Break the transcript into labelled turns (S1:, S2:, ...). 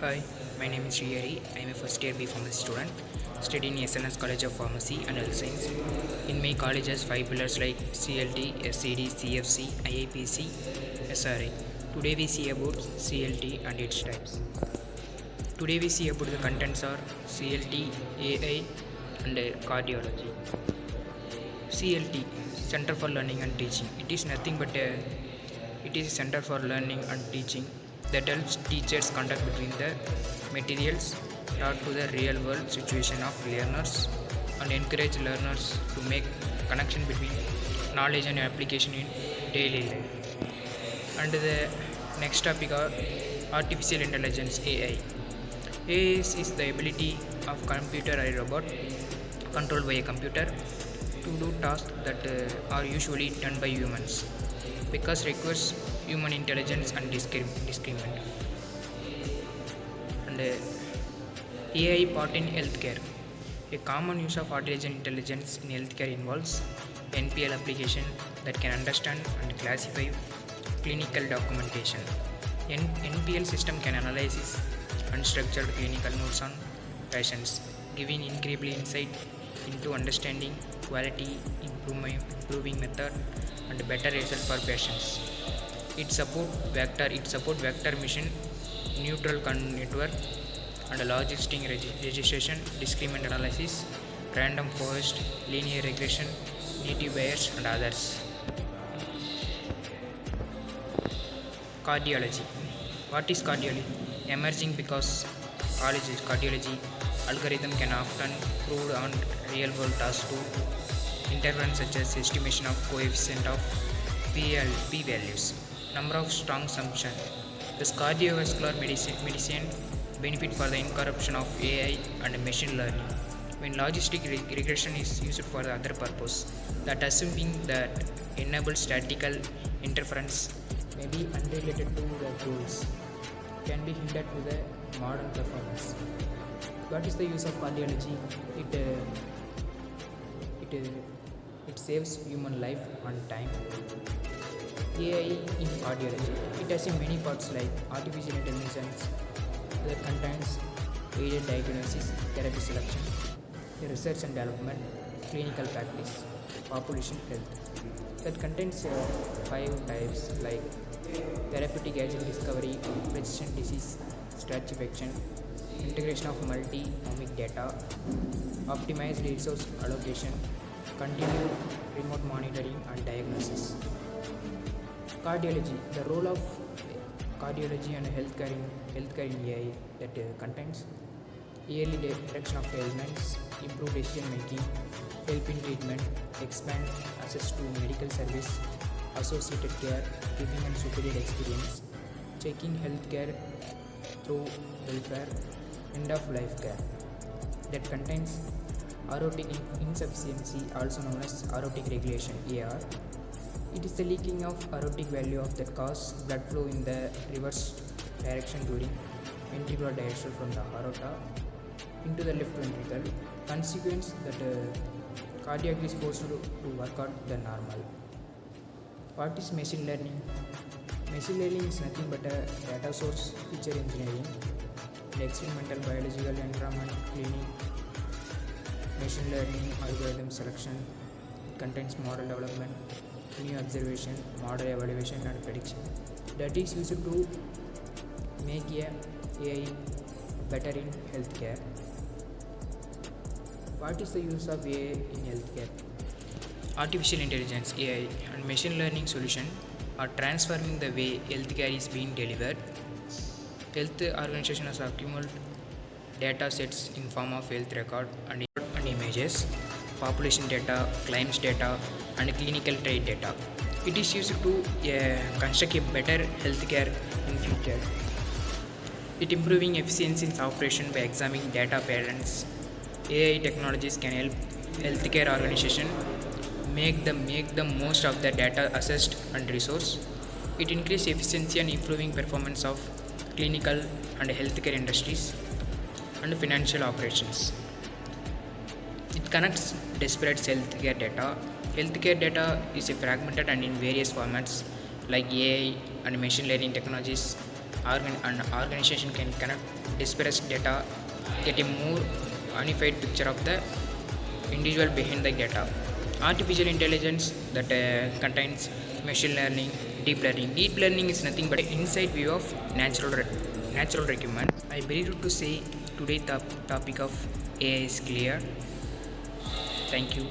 S1: Hi, my name is Srihari. I am a first year B Pharmacy student studying in SNS College of Pharmacy and Health Science. In my college has five pillars like CLT, SCD, CFC, IAPC, SRI. Today we see about CLT and its types. Today we see about the contents are CLT, AI and cardiology. CLT, Center for Learning and Teaching. It is a center for learning and teaching that helps teachers contact between the materials taught to the real world situation of learners and encourage learners to make connection between knowledge and application in daily life. And the next topic are artificial intelligence AI. AI is the ability of computer or robot controlled by a computer to do tasks that are usually done by humans because requires human intelligence and discriminant. And AI part in healthcare. A common use of artificial intelligence in healthcare involves NPL application that can understand and classify clinical documentation. NPL system can analyze unstructured clinical notes on patients, giving incredible insight into understanding quality, improving method, and better result for patients. It support vector mission, neutral network, and logic string registration, discriminant analysis, random forest, linear regression, native Bayes, and others. Cardiology. What is cardiology? Emerging because cardiology algorithm can often prove on real world tasks to interference such as estimation of coefficient of P values. Number of strong assumption. This cardiovascular medicine benefit for the incorruption of AI and machine learning. When logistic regression is used for the other purpose, that assuming that enable statistical interference may be unrelated to the goals can be hindered to the modern performance. What is the use of cardiology? It it it saves human life and time. AI in cardiology. It has many parts like artificial intelligence that contains aided diagnosis, therapy selection, research and development, clinical practice, population health. That contains five types like therapeutic agent discovery, precision disease stratification, integration of multi-omic data, optimized resource allocation, continued remote monitoring and diagnosis. Cardiology, the role of cardiology and healthcare in AI that contains early detection of ailments, improve decision making, help in treatment, expand access to medical service, associated care, giving and superior experience, checking healthcare through welfare, end of life care. That contains aortic insufficiency, also known as aortic regulation (AR). It is the leaking of aortic valve of that cause blood flow in the reverse direction during ventricular diastole from the aorta into the left ventricle. Consequence that cardiac is forced to work out the normal. What is machine learning? Machine learning is nothing but a data source feature engineering, experimental biological environment cleaning, machine learning algorithm selection. It contains model development, new observation, model evaluation and prediction. That is used to make AI better in healthcare. What is the use of AI in healthcare? Artificial intelligence (AI) and machine learning solution are transforming the way healthcare is being delivered. Health organizations accumulate data sets in form of health record and images, population data, claims data, and clinical trade data. It is used to construct a better healthcare in future. It improving efficiency in operation by examining data patterns. AI technologies can help healthcare organization make the most of the data assessed and resource. It increases efficiency and improving performance of clinical and healthcare industries and financial operations. It connects disparate healthcare data. Healthcare data is fragmented and in various formats like AI and machine learning technologies an organization can connect disparate data, get a more unified picture of the individual behind the data. Artificial intelligence that contains machine learning, deep learning. Deep learning is nothing but an inside view of natural requirement. I believe to say today the topic of AI is clear. Thank you.